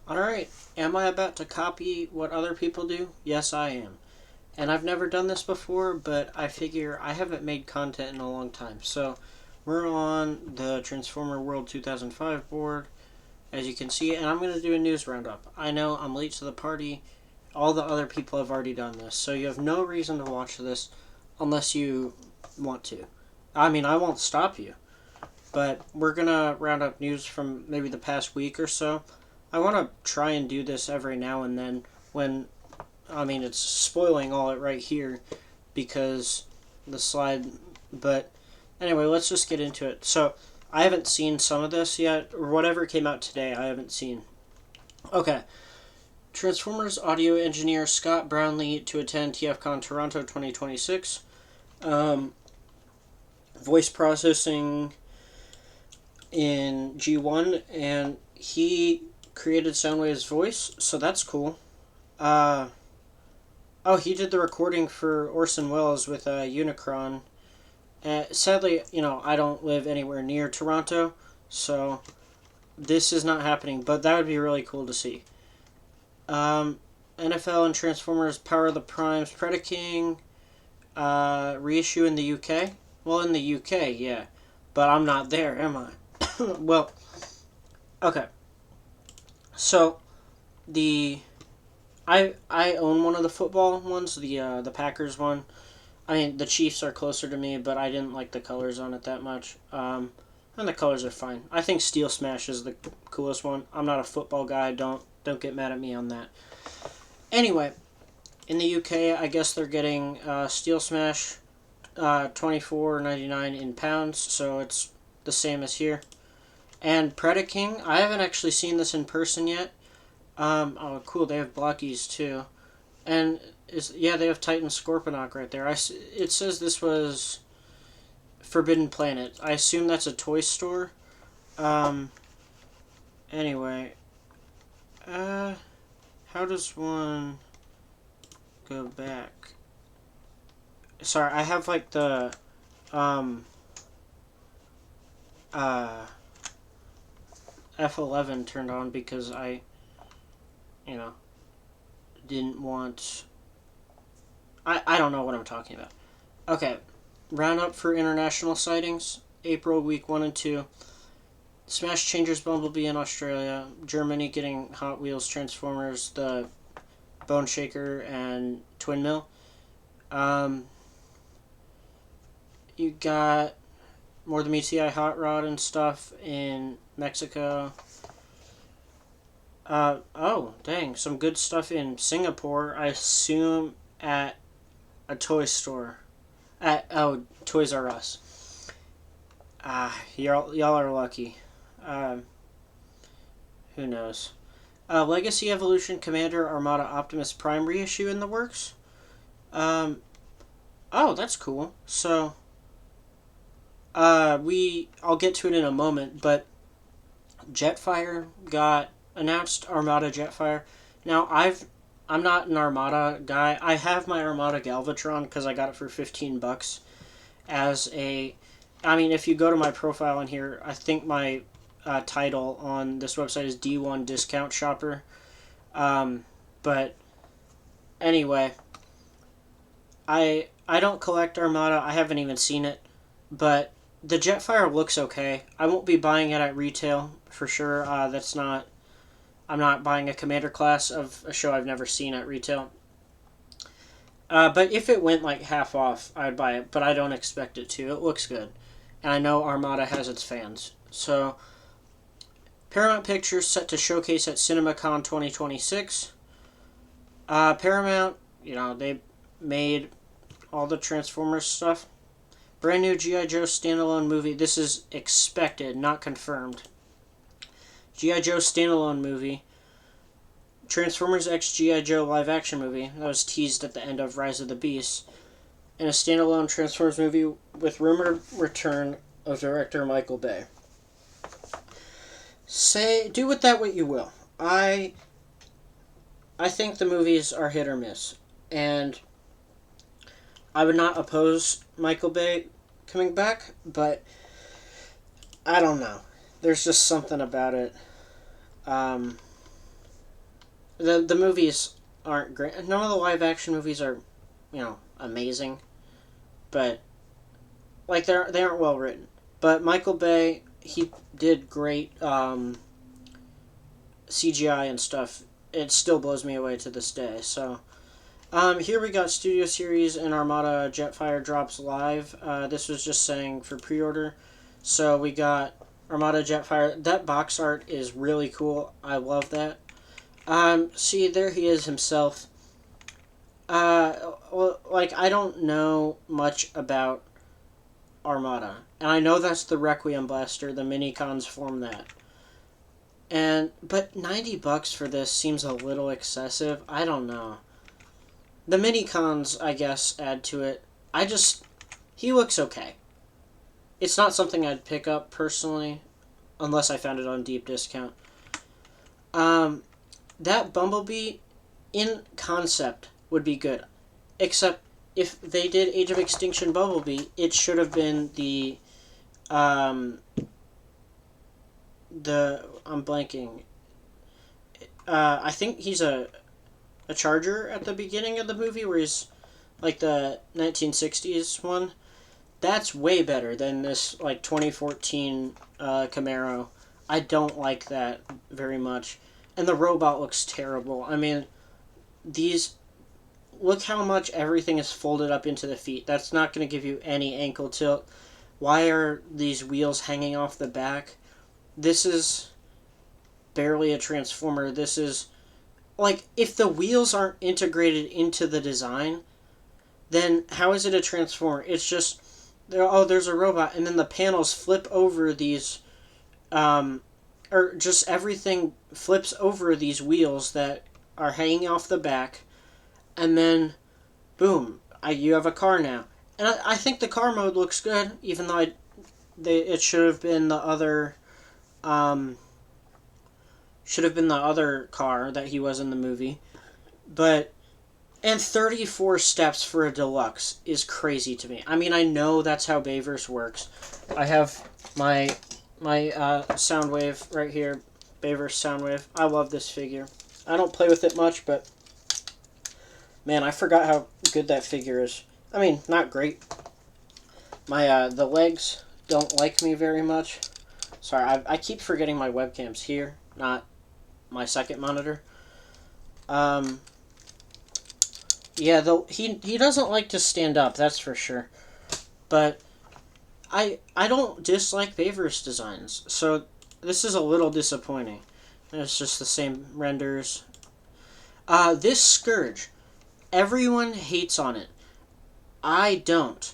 Alright, am I about to copy what other people do? Yes, I am. And I've never done this before, but I figure I haven't made content in a long time. So, we're on the Transformer World 2005 board, as you can see, and I'm going to do a news roundup. I know I'm late to the party. All the other people have already done this, so you have no reason to watch this unless you want to. I mean, I won't stop you, but we're going to round up news from maybe the past week or so. I want to try and do this every now and then when, I mean, it's spoiling all it right here because the slide, but anyway, let's just get into it. So, I haven't seen some of this yet, or whatever came out today, I haven't seen. Okay. Transformers audio engineer Scott Brownlee to attend TFCon Toronto 2026. Um, Voice processing in G1, and he created Soundwave's voice, so that's cool. Uh, oh, he did the recording for Orson Welles with Unicron. Sadly, I don't live anywhere near Toronto, so this is not happening, but that would be really cool to see. Um, NFL and Transformers Power of the Primes Predaking reissue in the UK. Well, in the UK, yeah, but I'm not there, am I? Well, okay. So the I own one of the football ones, the Packers one. I mean, the Chiefs are closer to me, but I didn't like the colors on it that much. And the colors are fine. I think Steel Smash is the coolest one. I'm not a football guy. Don't get mad at me on that. Anyway, in the UK, I guess they're getting Steel Smash, $24.99 in pounds, so it's the same as here. And Predaking, I haven't actually seen this in person yet. Oh, cool. They have blockies too, and they have Titan Scorponok right there. It says this was Forbidden Planet. I assume that's a toy store. Um. Anyway, how does one go back? Sorry, I have like the um uh F11 turned on because I you know didn't want. I don't know what I'm talking about. Okay, roundup for international sightings. April week 1 and 2. Smash Changers Bumblebee in Australia. Germany getting Hot Wheels Transformers, the Bone Shaker, and Twin Mill. Um, you got more of the Meets the Eye Hot Rod and stuff in Mexico. Oh, dang. Some good stuff in Singapore. I assume at a toy store. Toys R Us. Y'all are lucky. Um, who knows? Legacy Evolution Commander Armada Optimus Prime reissue in the works. Um, oh, that's cool. So, I'll get to it in a moment, but Jetfire got announced. Armada Jetfire. Now, I'm not an Armada guy. I have my Armada Galvatron because I got it for $15 as a. I mean, if you go to my profile in here, I think my title on this website is D1 Discount Shopper. But anyway, I don't collect Armada. I haven't even seen it, but the Jetfire looks okay. I won't be buying it at retail for sure. That's not. I'm not buying a Commander class of a show I've never seen at retail. But if it went like half off, I'd buy it. But I don't expect it to. It looks good, and I know Armada has its fans. So Paramount Pictures set to showcase at CinemaCon 2026. Paramount, they made all the Transformers stuff. Brand new G.I. Joe standalone movie. This is expected, not confirmed. G.I. Joe standalone movie. Transformers X G.I. Joe live action movie. That was teased at the end of Rise of the Beasts. And a standalone Transformers movie with rumored return of director Michael Bay. Do with that what you will. I think the movies are hit or miss. And I would not oppose Michael Bay coming back, but I don't know. There's just something about it. The movies aren't great. None of the live action movies are, amazing, but they aren't well written. But Michael Bay, he did great CGI and stuff. It still blows me away to this day. So here we got Studio Series and Armada Jetfire drops live. This was just saying for pre-order. So we got Armada Jetfire. That box art is really cool. I love that. See, there he is himself. I don't know much about Armada. And I know that's the Requiem Blaster. The mini-cons form that. But $90 for this seems a little excessive. I don't know. The mini-cons, I guess, add to it. He looks okay. It's not something I'd pick up personally, unless I found it on deep discount. That Bumblebee, in concept, would be good. Except, if they did Age of Extinction Bumblebee, it should have been I'm blanking. I think he's a charger at the beginning of the movie, where he's like the 1960s one. That's way better than this 2014 Camaro. I don't like that very much, and the robot looks terrible. I mean, look how much everything is folded up into the feet. That's not going to give you any ankle tilt. Why are these wheels hanging off the back? This is barely a Transformer. This is if the wheels aren't integrated into the design, then how is it a Transformer? It's just there's a robot, and then the panels flip over these or just everything flips over these wheels that are hanging off the back, and then boom, you have a car now. And I think the car mode looks good, even though it should have been the other car that he was in the movie. And 34 steps for a deluxe is crazy to me. I mean, I know that's how Bayverse works. I have my Soundwave right here, Bayverse Soundwave. I love this figure. I don't play with it much, but man, I forgot how good that figure is. I mean, not great. The legs don't like me very much. Sorry, I keep forgetting my webcam's here, not my second monitor. He doesn't like to stand up, that's for sure. But I don't dislike Bayverse designs, so this is a little disappointing. It's just the same renders. This Scourge, everyone hates on it. I don't.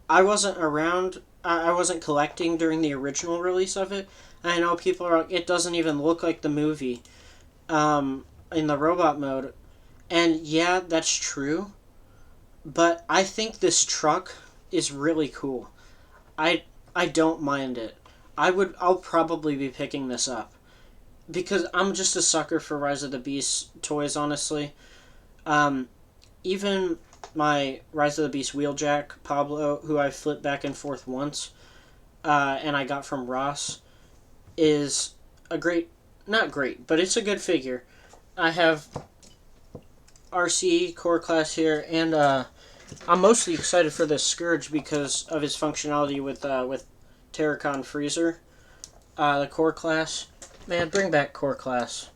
I wasn't around. I wasn't collecting during the original release of it. I know people are like, it doesn't even look like the movie in the robot mode. And yeah, that's true. But I think this truck is really cool. I don't mind it. I'll probably be picking this up. Because I'm just a sucker for Rise of the Beast toys, honestly. Even my Rise of the Beast Wheeljack Pablo, who I flipped back and forth once, and I got from Ross, is not great, but it's a good figure. I have RC Core Class here, and I'm mostly excited for this Scourge because of his functionality with Terracon Freezer. The Core Class. Man, bring back Core Class.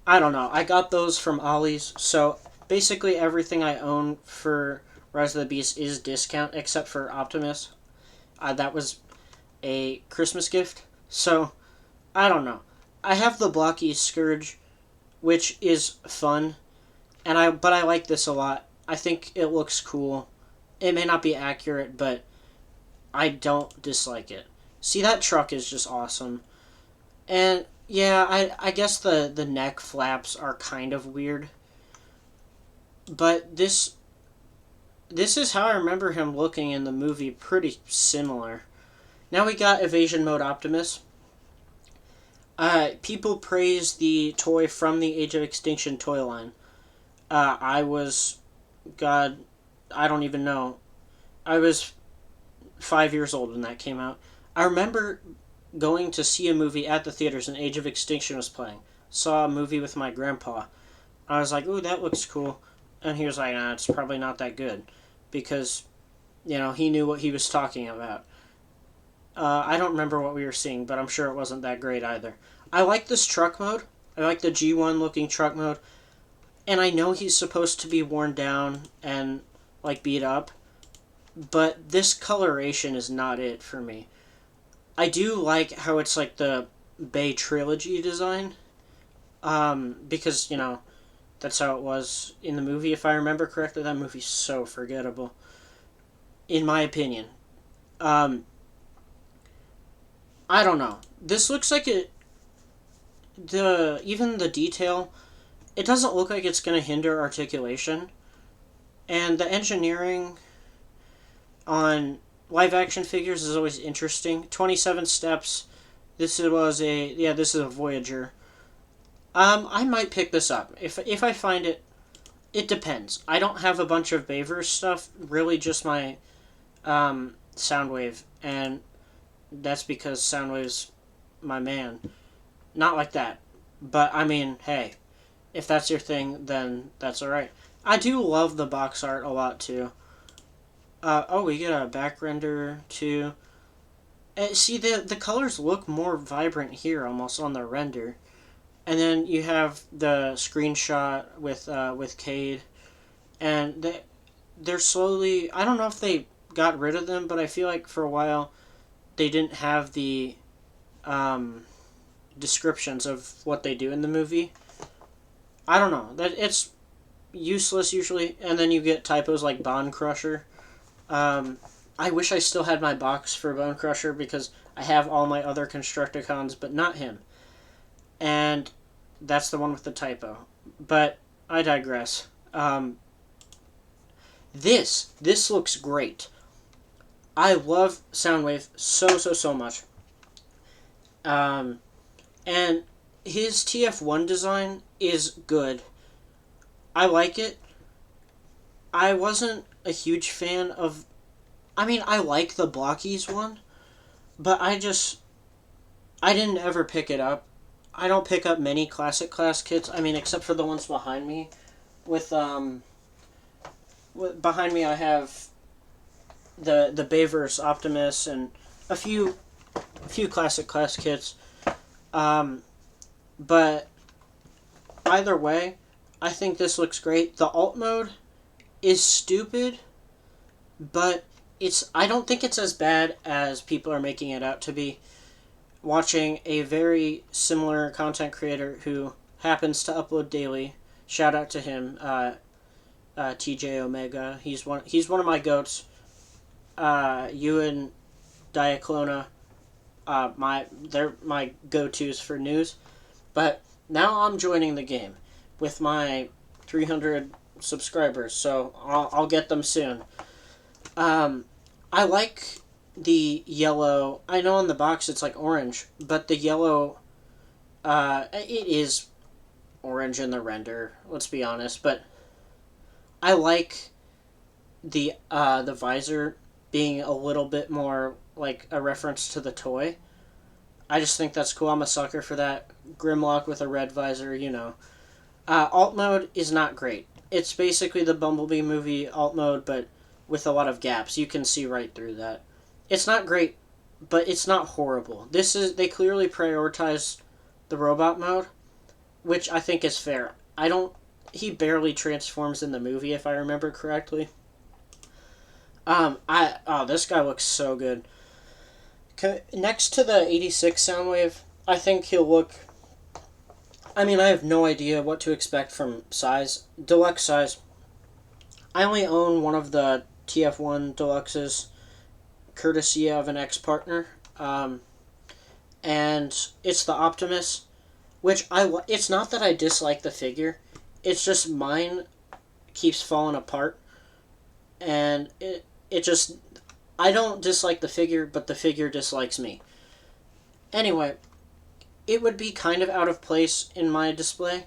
I don't know. I got those from Ollie's, so basically everything I own for Rise of the Beast is discount, except for Optimus. That was a Christmas gift, so I don't know. I have the blocky Scourge, which is fun, but I like this a lot. I think it looks cool. It may not be accurate, but I don't dislike it. See, that truck is just awesome. And yeah, I guess the neck flaps are kind of weird. But this is how I remember him looking in the movie, pretty similar. Now we got Evasion Mode Optimus. People praise the toy from the Age of Extinction toy line. I don't even know. I was 5 years old when that came out. I remember going to see a movie at the theaters and Age of Extinction was playing. Saw a movie with my grandpa. I was like, ooh, that looks cool. And he was like, nah, it's probably not that good. Because, he knew what he was talking about. I don't remember what we were seeing, but I'm sure it wasn't that great either. I like this truck mode. I like the G1 looking truck mode. And I know he's supposed to be worn down and, beat up. But this coloration is not it for me. I do like how it's like the Bay Trilogy design. Because, that's how it was in the movie, if I remember correctly. That movie's so forgettable, in my opinion. I don't know. This looks like even the detail, it doesn't look like it's going to hinder articulation. And the engineering on live action figures is always interesting. 27 steps. This is a Voyager. I might pick this up. If I find it, it depends. I don't have a bunch of Bayverse stuff, really just my Soundwave, and that's because Soundwave's my man. Not like that. But, I mean, hey, if that's your thing, then that's alright. I do love the box art a lot, too. We get a back render, too. See, the colors look more vibrant here, almost, on the render. And then you have the screenshot with Cade. And they're slowly... I don't know if they got rid of them, but I feel like for a while they didn't have the descriptions of what they do in the movie. I don't know. It's useless usually. And then you get typos like Bone Crusher. I wish I still had my box for Bone Crusher because I have all my other Constructicons, but not him. And that's the one with the typo. But I digress. This looks great. I love Soundwave so much. And his TF1 design is good. I like it. I wasn't a huge fan of... I like the Blockies one, but I didn't ever pick it up. I don't pick up many Classic Class kits, except for the ones behind me. Behind me I have the Bayverse Optimus and a few Classic Class kits. But either way, I think this looks great. The alt mode is stupid, but I don't think it's as bad as people are making it out to be. Watching a very similar content creator who happens to upload daily, shout out to him, TJ Omega. He's one of my goats. You and Diaclona, they're my go-tos for news. But now I'm joining the game with my 300 subscribers, so I'll get them soon. I like the yellow. I know on the box it's like orange, but the yellow, it is orange in the render, let's be honest, but I like the visor being a little bit more like a reference to the toy. I just think that's cool. I'm a sucker for that. Grimlock with a red visor, Alt mode is not great. It's basically the Bumblebee movie alt mode, but with a lot of gaps. You can see right through that. It's not great, but it's not horrible. They clearly prioritized the robot mode, which I think is fair. He barely transforms in the movie, if I remember correctly. This guy looks so good. Next to the 86 Soundwave, I think he'll look... I have no idea what to expect from size. Deluxe size. I only own one of the TF1 Deluxes, courtesy of an ex-partner. And it's the Optimus, which it's not that I dislike the figure. It's just mine keeps falling apart. And it just... I don't dislike the figure, but the figure dislikes me. Anyway, it would be kind of out of place in my display,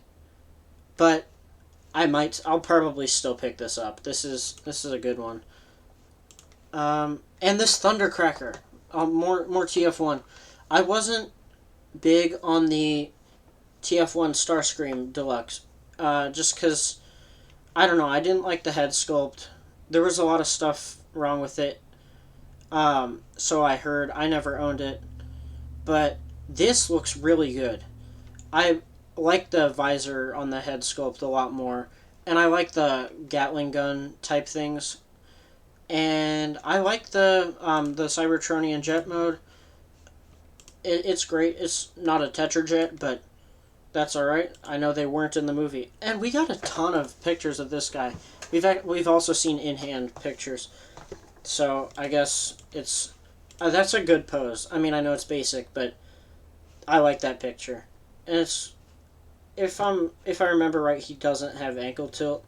but I'll probably still pick this up. This is a good one. And this Thundercracker, more TF1. I wasn't big on the TF1 Starscream Deluxe, just because, I don't know, I didn't like the head sculpt. There was a lot of stuff wrong with it, so I heard. I never owned it, but this looks really good. I like the visor on the head sculpt a lot more, and I like the Gatling gun type things, and I like the Cybertronian jet mode. It's great. It's not a Tetrajet, but that's all right. I know they weren't in the movie, and we got a ton of pictures of this guy. We've also seen in hand pictures, so I guess it's that's a good pose. I mean, I know it's basic, but I like that picture, and it's if I remember right, he doesn't have ankle tilt,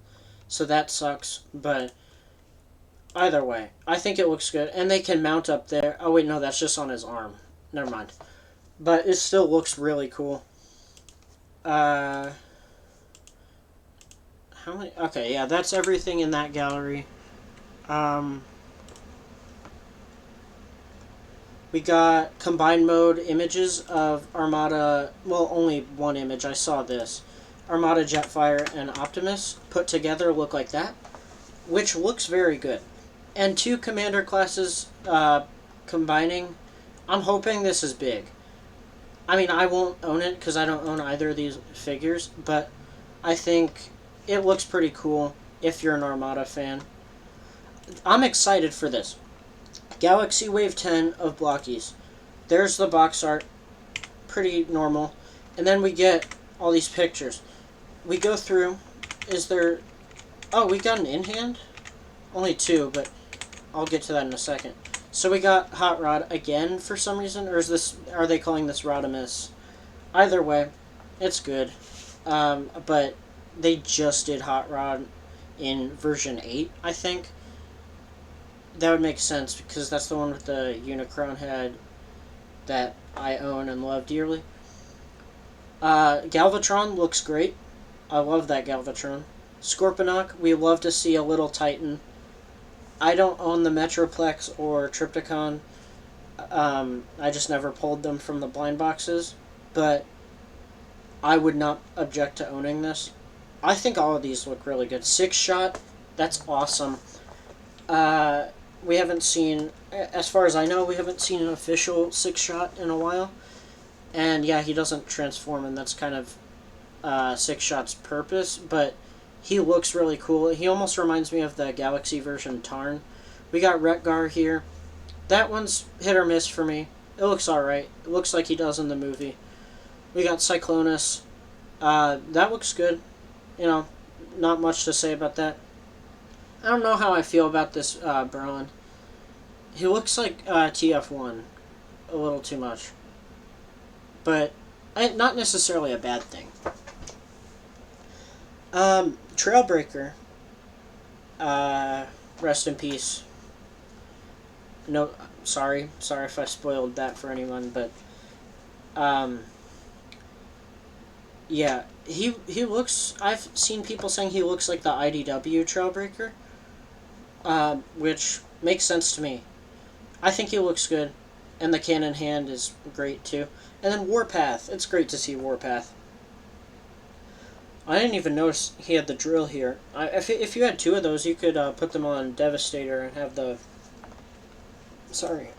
so that sucks. But either way, I think it looks good, and they can mount up there. Oh wait, no, that's just on his arm. Never mind. But it still looks really cool. How many? Okay, yeah, that's everything in that gallery. Um, we got combined mode images of Armada. Well, only one image. I saw this. Armada, Jetfire, and Optimus put together look like that, which looks very good. And two commander classes combining. I'm hoping this is big. I mean, I won't own it because I don't own either of these figures, but I think it looks pretty cool if you're an Armada fan. I'm excited for this. Galaxy Wave 10 of Blockies. There's the box art. Pretty normal. And then we get all these pictures. We go through. Is there... Oh, we got an in-hand? Only two, but I'll get to that in a second. So we got Hot Rod again for some reason, or are they calling this Rodimus? Either way, it's good. But they just did Hot Rod in version 8, I think. That would make sense because that's the one with the Unicron head that I own and love dearly. Galvatron looks great. I love that Galvatron. Scorponok, we love to see a little Titan. I don't own the Metroplex or Trypticon. I just never pulled them from the blind boxes, but I would not object to owning this. I think all of these look really good. Six Shot, that's awesome. We haven't seen, as far as I know, we haven't seen an official Six Shot in a while. And yeah, he doesn't transform, and that's kind of Six Shot's purpose, but he looks really cool. He almost reminds me of the Galaxy version Tarn. We got Retgar here. That one's hit or miss for me. It looks alright. It looks like he does in the movie. We got Cyclonus. That looks good. You know, not much to say about that. I don't know how I feel about this Braun. He looks like TF1 a little too much. But not necessarily a bad thing. Trailbreaker. Rest in peace. No, sorry if I spoiled that for anyone, but yeah, he looks. I've seen people saying he looks like the IDW Trailbreaker, which makes sense to me. I think he looks good, and the cannon hand is great too. And then Warpath. It's great to see Warpath. I didn't even notice he had the drill here. If you had two of those, you could put them on Devastator and have the... Sorry,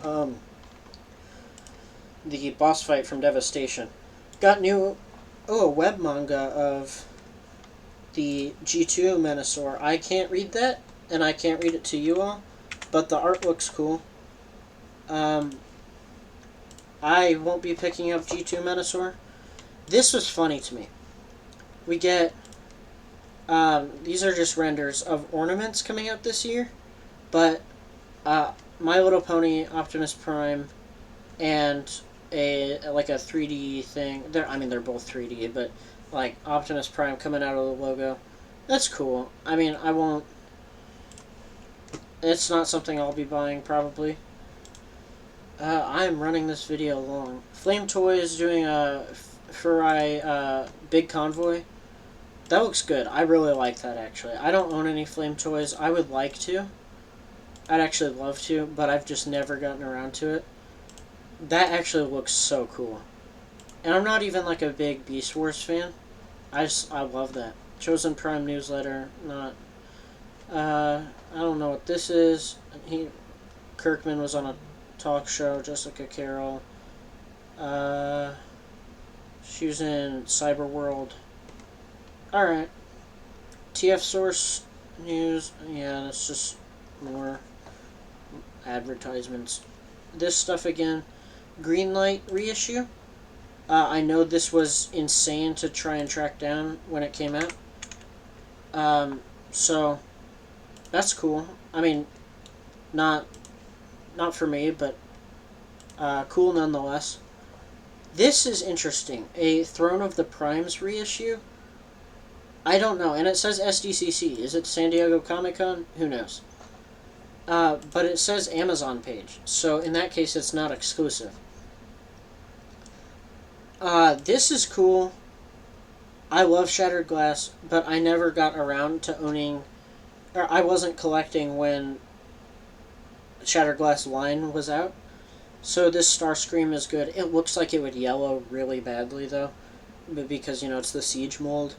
the boss fight from Devastation. Got new... Oh, a web manga of the G2 Menasor. I can't read that, and I can't read it to you all, but the art looks cool. I won't be picking up G2 Menasor. This was funny to me. We get, these are just renders of ornaments coming out this year, but My Little Pony, Optimus Prime, and a 3D thing. They're both 3D, but like Optimus Prime coming out of the logo. That's cool. I mean, I won't. It's not something I'll be buying probably. I'm running this video long. Flame Toy is doing a Furai Big Convoy. That looks good. I really like that, actually. I don't own any Flame Toys. I would like to. I'd actually love to, but I've just never gotten around to it. That actually looks so cool. And I'm not even like a big Beast Wars fan. I love that. Chosen Prime newsletter. Not. I don't know what this is. Kirkman was on a talk show. Jessica Carroll. Uh, she was in Cyber World. All right. TF Source news. Yeah, that's just more advertisements. This stuff again. Greenlight reissue. I know this was insane to try and track down when it came out. So that's cool. I mean, not not for me, but cool nonetheless. This is interesting. A Throne of the Primes reissue. I don't know, and it says SDCC. Is it San Diego Comic Con? Who knows? But it says Amazon page, so in that case, it's not exclusive. This is cool. I love Shattered Glass, but I never got around to owning, or I wasn't collecting when Shattered Glass line was out. So this Starscream is good. It looks like it would yellow really badly though, because it's the Siege mold.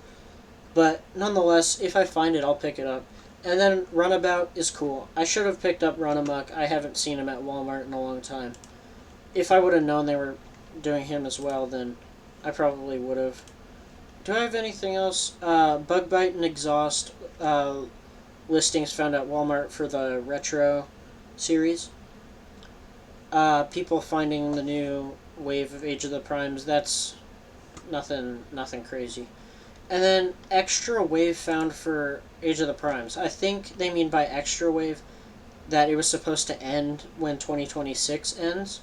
But nonetheless, if I find it, I'll pick it up. And then Runabout is cool. I should have picked up Runamuck. I haven't seen him at Walmart in a long time. If I would have known they were doing him as well, then I probably would have. Do I have anything else? Bug Bite and Exhaust listings found at Walmart for the Retro series. People finding the new wave of Age of the Primes. That's nothing crazy. And then extra wave found for Age of the Primes. I think they mean by extra wave that it was supposed to end when 2026 ends,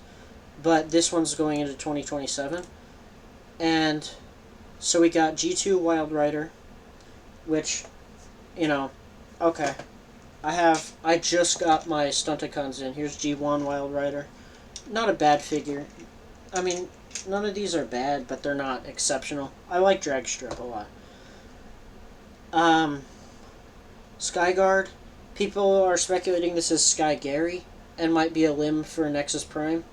but this one's going into 2027. And so we got G2 Wild Rider, which, okay. I just got my Stunticons in. Here's G1 Wild Rider. Not a bad figure. I mean, none of these are bad, but they're not exceptional. I like Dragstrip a lot. Skyguard. People are speculating this is Sky Gary and might be a limb for Nexus Prime.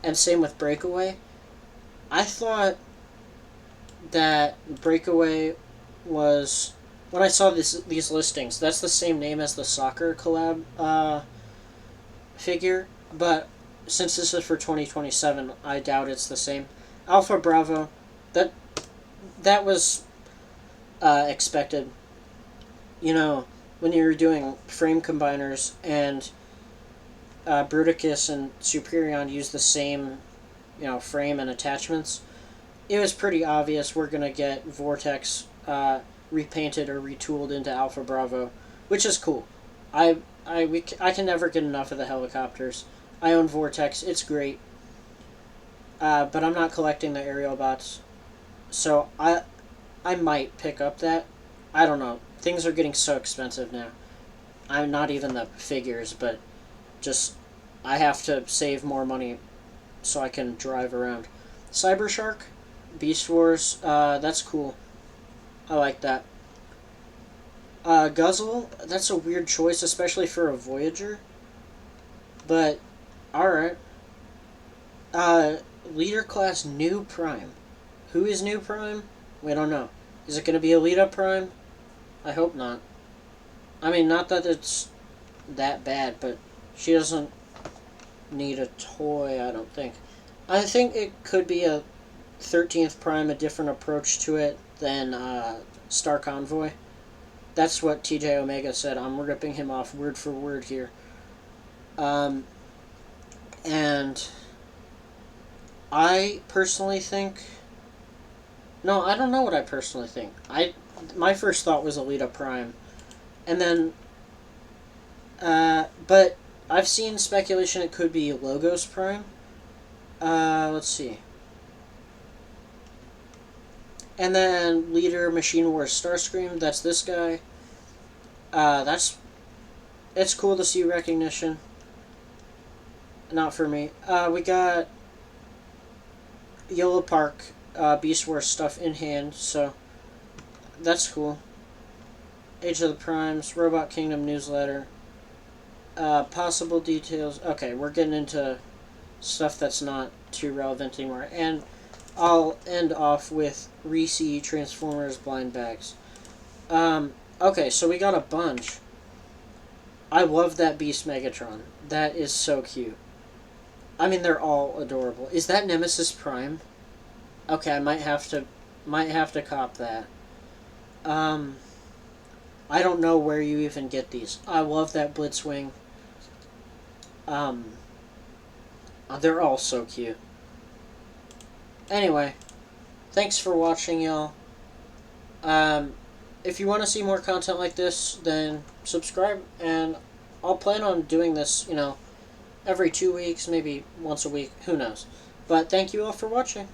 And same with Breakaway. I thought that Breakaway was... When I saw these listings, that's the same name as the soccer collab figure, but since this is for 2027, I doubt it's the same. Alpha Bravo, that was expected. When you're doing frame combiners and Bruticus and Superion use the same, frame and attachments, it was pretty obvious we're going to get Vortex repainted or retooled into Alpha Bravo, which is cool. I can never get enough of the helicopters. I own Vortex. It's great. But I'm not collecting the aerial bots. So I might pick up that. I don't know. Things are getting so expensive now. I'm not even the figures, but just I have to save more money so I can drive around. Cybershark, Beast Wars, that's cool. I like that. Guzzle, that's a weird choice, especially for a Voyager. But, alright. Leader Class New Prime. Who is New Prime? We don't know. Is it going to be Elita Prime? I hope not. I mean, not that it's that bad, but she doesn't need a toy, I don't think. I think it could be a 13th Prime, a different approach to it than Star Convoy. That's what TJ Omega said. I'm ripping him off word for word here. And I personally think... No, I don't know what I personally think. My first thought was Elita Prime. And then... but I've seen speculation it could be Logos Prime. Let's see. And then Leader Machine Wars Starscream, that's this guy. It's cool to see recognition. Not for me. We got Yellow Park Beast Wars stuff in hand, so that's cool. Age of the Primes, Robot Kingdom newsletter. Possible details. Okay, we're getting into stuff that's not too relevant anymore. And I'll end off with Reese Transformers blind bags. Okay, so we got a bunch. I love that Beast Megatron. That is so cute. I mean, they're all adorable. Is that Nemesis Prime? Okay, I might have to cop that. I don't know where you even get these. I love that Blitzwing. They're all so cute. Anyway, thanks for watching, y'all. If you want to see more content like this, then subscribe, and I'll plan on doing this, every 2 weeks, maybe once a week, who knows. But thank you all for watching.